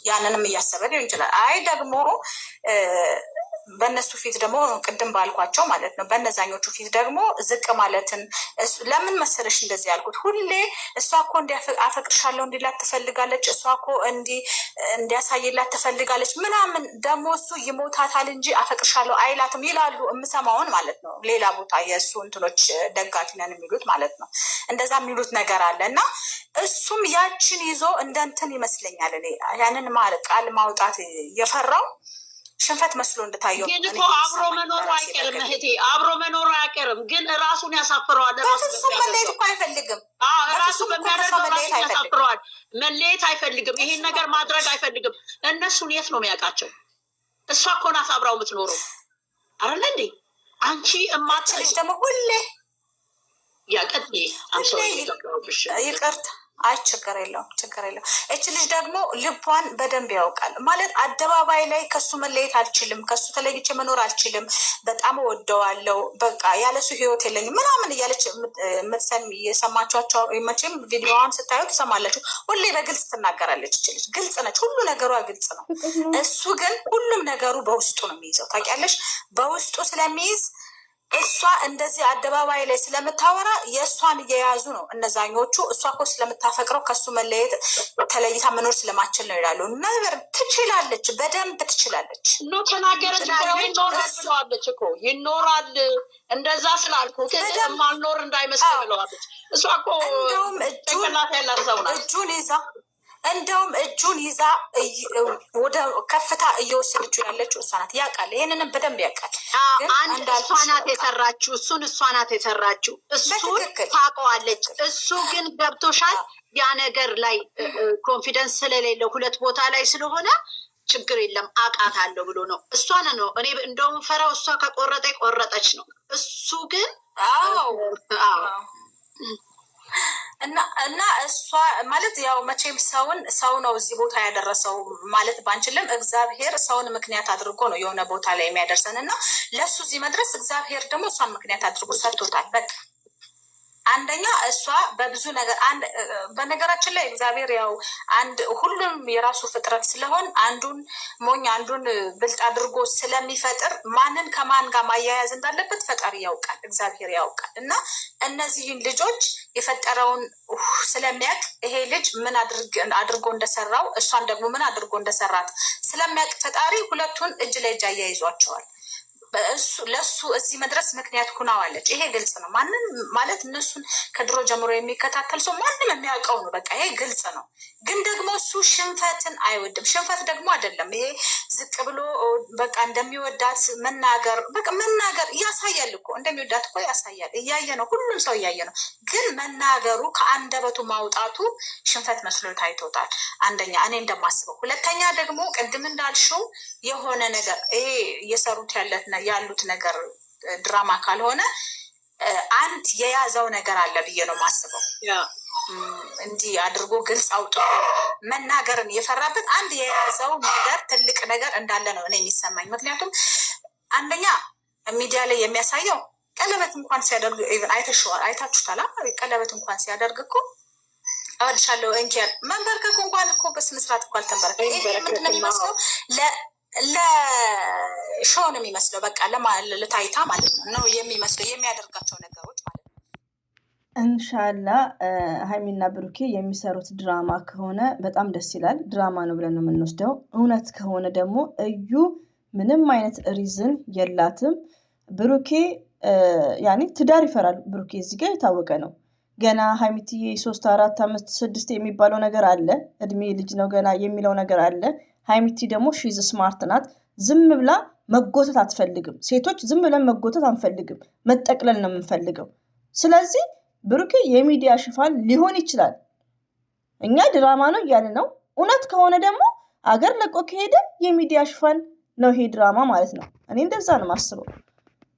ያንንም እያሰበ ሊሆን ይችላል። አይ ደግሞ በእነሱ ፊት ደግሞ ቅድም ባልኳቸው ማለት ነው በእነዛኞቹ ፊት ደግሞ ዝቅ ማለትን ለምን መሰለሽ እንደዚህ ያልኩት ሁሌ እሷ እኮ አፈቅርሻለሁ እንዲላት ትፈልጋለች፣ እሷ እኮ እንዲያሳይላት ትፈልጋለች ምናምን፣ ደግሞ እሱ ይሞታታል እንጂ አፈቅርሻለሁ አይላትም ይላሉ የምሰማውን ማለት ነው። ሌላ ቦታ የእሱ እንትኖች ደጋፊ ነን የሚሉት ማለት ነው እንደዛ የሚሉት ነገር አለ እና እሱም ያችን ይዞ እንደ እንትን ይመስለኛል እኔ ያንን ቃል ማውጣት የፈራው ሽንፈት መስሎ እንደታየው ግን እኮ አብሮ መኖሩ አይቀርም እህቴ፣ አብሮ መኖሩ አይቀርም። ግን ራሱን ያሳፍረዋል። ራሱ መለየት እኮ አይፈልግም። ራሱ በሚያደርገው ራሱን ያሳፍረዋል። መለየት አይፈልግም። ይሄን ነገር ማድረግ አይፈልግም። እነሱን የት ነው የሚያውቃቸው? እሷ እኮ ናት አብራው የምትኖረው አይደለ እንዴ? አንቺ እማትልሽ ደግሞ ሁሌ ያቀጥ ይቅርታ አይ ችግር የለውም ችግር የለውም። እች ልጅ ደግሞ ልቧን በደንብ ያውቃል ማለት አደባባይ ላይ ከሱ መለየት አልችልም፣ ከሱ ተለይቼ መኖር አልችልም፣ በጣም እወደዋለሁ፣ በቃ ያለሱ ህይወት የለኝም ምናምን እያለች የሰማችኋቸው መቼም ቪዲዮዋን ስታዩ ትሰማላችሁ። ሁሌ በግልጽ ትናገራለች። እች ልጅ ግልጽ ነች፣ ሁሉ ነገሯ ግልጽ ነው። እሱ ግን ሁሉም ነገሩ በውስጡ ነው የሚይዘው። ታውቂያለሽ፣ በውስጡ ስለሚይዝ እሷ እንደዚህ አደባባይ ላይ ስለምታወራ የእሷን እየያዙ ነው እነዛኞቹ። እሷ እኮ ስለምታፈቅረው ከሱ መለየት ተለይታ መኖር ስለማችል ነው ይላሉ። ነገር ትችላለች፣ በደንብ ትችላለች። ኖ ተናገረች ብለዋለች እኮ ይኖራል። እንደዛ ስላልኩ ማልኖር እንዳይመስል ብለዋለች። እሷ እኮ እንደውም ጭንቅላት ያላት ሰው ናት። እንደውም እጁን ይዛ ወደ ከፍታ እየወሰደችው ያለችው እሷ ናት። ያውቃል፣ ይህንንም በደንብ ያውቃል። አንድ እሷ ናት የሰራችው፣ እሱን እሷ ናት የሰራችው፣ እሱን ታውቀዋለች። እሱ ግን ገብቶሻል፣ ያ ነገር ላይ ኮንፊደንስ ስለሌለው ሁለት ቦታ ላይ ስለሆነ ችግር የለም አውቃታለሁ ብሎ ነው። እሷን ነው እኔ እንደውም ፈራው። እሷ ከቆረጠ ቆረጠች ነው። እሱ ግን እና እሷ ማለት ያው መቼም ሰው ነው እዚህ ቦታ ያደረሰው ማለት ባንችልም እግዚአብሔር ሰውን ምክንያት አድርጎ ነው የሆነ ቦታ ላይ የሚያደርሰን እና ለሱ እዚህ መድረስ እግዚአብሔር ደግሞ እሷን ምክንያት አድርጎ ሰርቶታል። በቃ አንደኛ እሷ በብዙ ነገር በነገራችን ላይ እግዚአብሔር ያው ሁሉም የራሱ ፍጥረት ስለሆን አንዱን ሞኝ አንዱን ብልጥ አድርጎ ስለሚፈጥር ማንን ከማን ጋር ማያያዝ እንዳለበት ፈጣሪ ያውቃል፣ እግዚአብሔር ያውቃል። እና እነዚህን ልጆች የፈጠረውን ስለሚያውቅ ይሄ ልጅ ምን አድርጎ እንደሰራው እሷን ደግሞ ምን አድርጎ እንደሰራት ስለሚያውቅ ፈጣሪ ሁለቱን እጅ ለእጅ አያይዟቸዋል። ለሱ እዚህ መድረስ ምክንያት ሁናዋለች። ይሄ ግልጽ ነው። ማንም ማለት እነሱን ከድሮ ጀምሮ የሚከታተል ሰው ማንም የሚያውቀው ነው። በቃ ይሄ ግልጽ ነው። ግን ደግሞ እሱ ሽንፈትን አይወድም። ሽንፈት ደግሞ አይደለም ይሄ ዝቅ ብሎ በቃ እንደሚወዳት መናገር በቃ መናገር ያሳያል እኮ እንደሚወዳት እኮ ያሳያል። እያየ ነው፣ ሁሉም ሰው እያየ ነው። ግን መናገሩ ከአንደበቱ ማውጣቱ ሽንፈት መስሎ ታይቶታል። አንደኛ እኔ እንደማስበው፣ ሁለተኛ ደግሞ ቅድም እንዳልሽው የሆነ ነገር ይሄ እየሰሩት ያሉት ነገር ድራማ ካልሆነ አንድ የያዘው ነገር አለ ብዬ ነው ማስበው። እንዲህ አድርጎ ግልጽ አውጥቶ መናገርን የፈራበት አንድ የያዘው ነገር ትልቅ ነገር እንዳለ ነው እኔ የሚሰማኝ። ምክንያቱም አንደኛ ሚዲያ ላይ የሚያሳየው ቀለበት እንኳን ሲያደርግ ኢቭን አይታችሁታል። ቀለበት እንኳን ሲያደርግ እኮ እወድሻለሁ እንኪያ መንበርከኩ እንኳን እኮ በስነስርዓት እኮ አልተንበረከከም። ይሄ ምንድን ነው የሚመስለው? ለሾው ነው የሚመስለው። በቃ ለታይታ ማለት ነው የሚመስለው የሚያደርጋቸው ነገሮች ማለት ነው። እንሻላ ሀይሚና ብሩኬ የሚሰሩት ድራማ ከሆነ በጣም ደስ ይላል። ድራማ ነው ብለን ነው የምንወስደው። እውነት ከሆነ ደግሞ እዩ ምንም አይነት ሪዝን የላትም። ብሩኬ ያኔ ትዳር ይፈራል። ብሩኬ እዚህ ጋር የታወቀ ነው። ገና ሀይሚትዬ 3 4 5 6 የሚባለው ነገር አለ። እድሜ ልጅ ነው ገና የሚለው ነገር አለ። ሀይሚቲ ደግሞ ሺዝ ስማርት ናት። ዝም ብላ መጎተት አትፈልግም። ሴቶች ዝም ብለን መጎተት አንፈልግም፣ መጠቅለል ነው የምንፈልገው። ስለዚህ ብሩኬ የሚዲያ ሽፋን ሊሆን ይችላል። እኛ ድራማ ነው እያለ ነው። እውነት ከሆነ ደግሞ አገር ለቆ ከሄደ የሚዲያ ሽፋን ነው ይሄ ድራማ ማለት ነው። እኔ እንደዛ ነው ማስበው።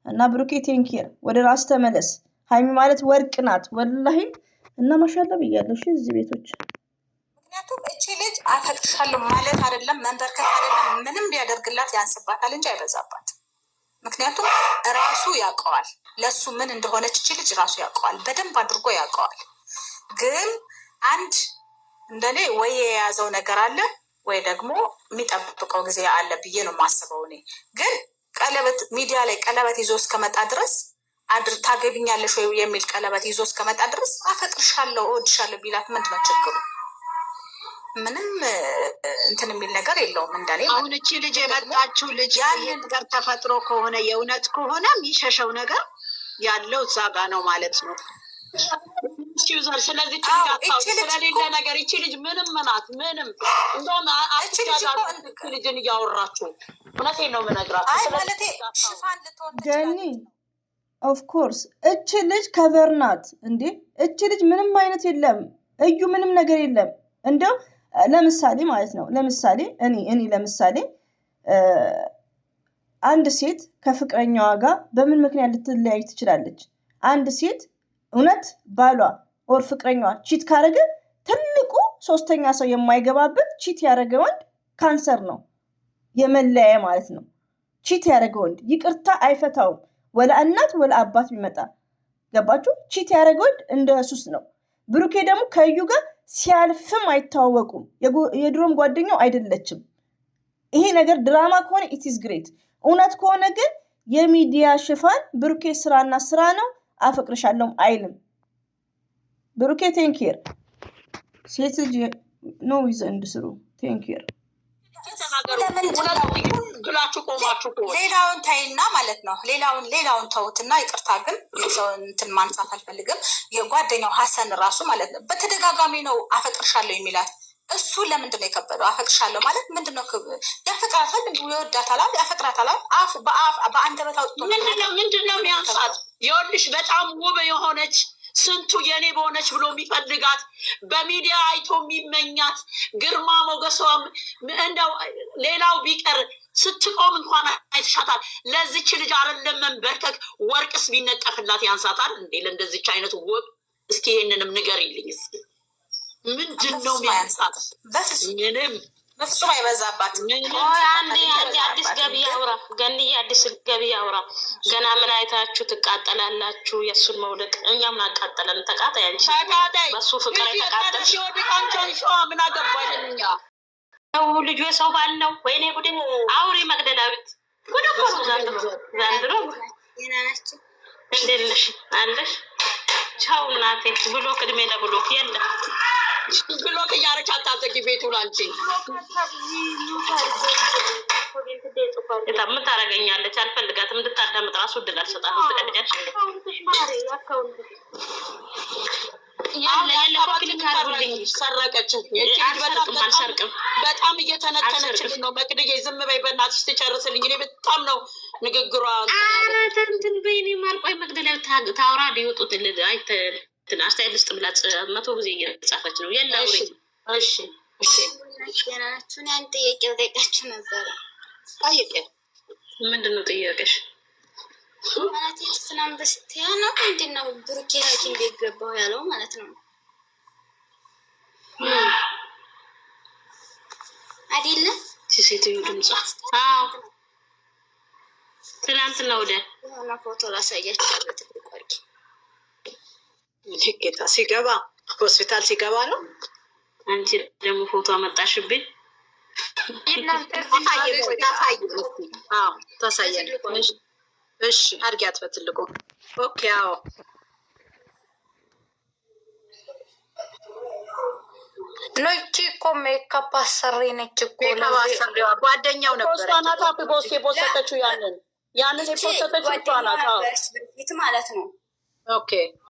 እና ብሩኬ ቴንኪር፣ ወደ ራስ ተመለስ። ሀይሚ ማለት ወርቅ ናት ወላሂ። እና ማሻአላ ብያለሁ እዚህ ቤቶች። ምክንያቱም እቺ ልጅ አፈቅርሻለሁ ማለት አይደለም መንበርከክ አይደለም ምንም ቢያደርግላት ያንስባታል እንጂ አይበዛባት። ምክንያቱም ራሱ ያውቀዋል ለሱ ምን እንደሆነች እቺ ልጅ ራሱ ያውቀዋል፣ በደንብ አድርጎ ያውቀዋል። ግን አንድ እንደኔ ወይ የያዘው ነገር አለ ወይ ደግሞ የሚጠብቀው ጊዜ አለ ብዬ ነው የማስበው። እኔ ግን ቀለበት ሚዲያ ላይ ቀለበት ይዞ እስከመጣ ድረስ ታገቢኛለሽ ወይ የሚል ቀለበት ይዞ እስከመጣ ድረስ አፈቅርሻለሁ እወድሻለሁ ቢላት ምንድን ነው ችግሩ? ምንም እንትን የሚል ነገር የለውም እንደኔ። አሁን እቺ ልጅ የመጣችው ልጅ ያንን ነገር ተፈጥሮ ከሆነ የእውነት ከሆነ የሚሸሸው ነገር ያለው እዛ ጋ ነው ማለት ነው። ዩዘር ስለዚህ ስለሌለ ነገር ይቺ ልጅ ምንም ናት ምንም እንደውም ልጅን እያወራችሁ እውነቴን ነው የምነግራችሁ። ጀኒ ኦፍኮርስ እች ልጅ ከቨር ናት እንዴ? እች ልጅ ምንም አይነት የለም እዩ ምንም ነገር የለም። እንደው ለምሳሌ ማለት ነው ለምሳሌ እኔ ለምሳሌ አንድ ሴት ከፍቅረኛዋ ጋር በምን ምክንያት ልትለያይ ትችላለች? አንድ ሴት እውነት ባሏ ኦር ፍቅረኛዋ ቺት ካረገ ትልቁ ሶስተኛ ሰው የማይገባበት ቺት ያረገ ወንድ ካንሰር ነው የመለያየ ማለት ነው። ቺት ያረገ ወንድ ይቅርታ አይፈታውም። ወላ እናት ወላ አባት ቢመጣ ገባችሁ? ቺት ያረገ ወንድ እንደ ሱስ ነው። ብሩኬ ደግሞ ከዩ ጋር ሲያልፍም አይታወቁም። የድሮም ጓደኛው አይደለችም። ይሄ ነገር ድራማ ከሆነ ኢት ኢዝ ግሬት። እውነት ከሆነ ግን የሚዲያ ሽፋን ብሩኬ ስራና ስራ ነው አፈቅርሻለሁም አይልም። ብሩኬ ቴንኪር ሴት ልጅ ነው ይዘንድ ስሩ ቴንኪር ሌላውን ታይና ማለት ነው። ሌላውን ተውትና ይቅርታ ግን ሰውን እንትን ማንሳት አልፈልግም። የጓደኛው ሀሰን ራሱ ማለት ነው በተደጋጋሚ ነው አፈቅርሻለሁ የሚላት። እሱ ለምንድን ነው የከበደው? አፈቅርሻለሁ ማለት ምንድን ነው? ያፈቅራታል፣ ይወዳታል፣ ያፈቅራታል። በአንደበት አውጥቶ ምንድን ነው የሚያንሳት? ይኸውልሽ በጣም ውብ የሆነች ስንቱ የኔ በሆነች ብሎ የሚፈልጋት በሚዲያ አይቶ የሚመኛት ግርማ ሞገሷም እንደው ሌላው ቢቀር ስትቆም እንኳን አይተሻታል። ለዚች ልጅ አይደለም መንበርከክ ወርቅስ ቢነጠፍላት ያንሳታል እንዴ? ለእንደዚች አይነት ውብ እስኪ ይሄንንም ንገሪልኝ እስኪ ምንድን ነው የሚያንሳት? ምንም በፍጹም አይበዛባት። አዲስ ገቢ ያውራ ገንዬ አዲስ ገቢ ያውራ። ገና ምን አይታችሁ ትቃጠላላችሁ? የእሱን መውደቅ እኛ ምን አቃጠለን? ተቃጣይ አንቺ በሱ ፍቅር የተቃጠል ምን አገባን እኛ? ልጁ የሰው ባል ነው። ወይኔ ጉድ! አውሪ መቅደላዊት ጉድ እኮ ነው ዘንድሮ። እንዴት ነሽ አለሽ? ቻው እናቴ። ብሎክ እድሜ ለብሎክ የለም ብሎክ እያረች አታዘጊ ቤቱ ላንቺ ምን ታደርገኛለች? አልፈልጋትም። እንድታዳምጥ ራሱ እድል አልሰጣትም። ትቀድጃች ሰረቀች። አልሰርቅም። በጣም እየተነተነችልን ነው። መቅድዬ ዝም በይ በእናትሽ ትጨርስልኝ። እኔ በጣም ነው ንግግሯ እንትን በይኔ ማርቆይ መቅደላዊ ታውራ ሊወጡት አስተያየት ልስጥ ብላ 100 ጊዜ እየጻፈች ነው። የለ ናችሁን ያን ጥያቄ ጠይቃችሁ ነበረ። ምንድን ነው ጥያቄሽ? ማለት ስናም በስቲያ ነው ምንድን ነው ብሩኬ ሐኪም ቤት ገባሁ ያለው ማለት ነው አይደለ? ሴትዮ ድምጿ ትናንትና ወደ የሆነ ፎቶ ላሳያችሁ በትልቁ አድርጊ። ጌታ ሲገባ ሆስፒታል ሲገባ ነው። አንቺ ደግሞ ፎቶ አመጣሽብኝ። ታሳያለሽ። እሺ አድርጊያት በትልቁ። ኦኬ አዎ ኖቺ እኮ ሜካፕ አሰሪ ነች እኮ ጓደኛው ነበር። ሷናታ ፖስት የፖስተችው ያንን የፖስተችው ሷናታ ማለት ነው። ኦኬ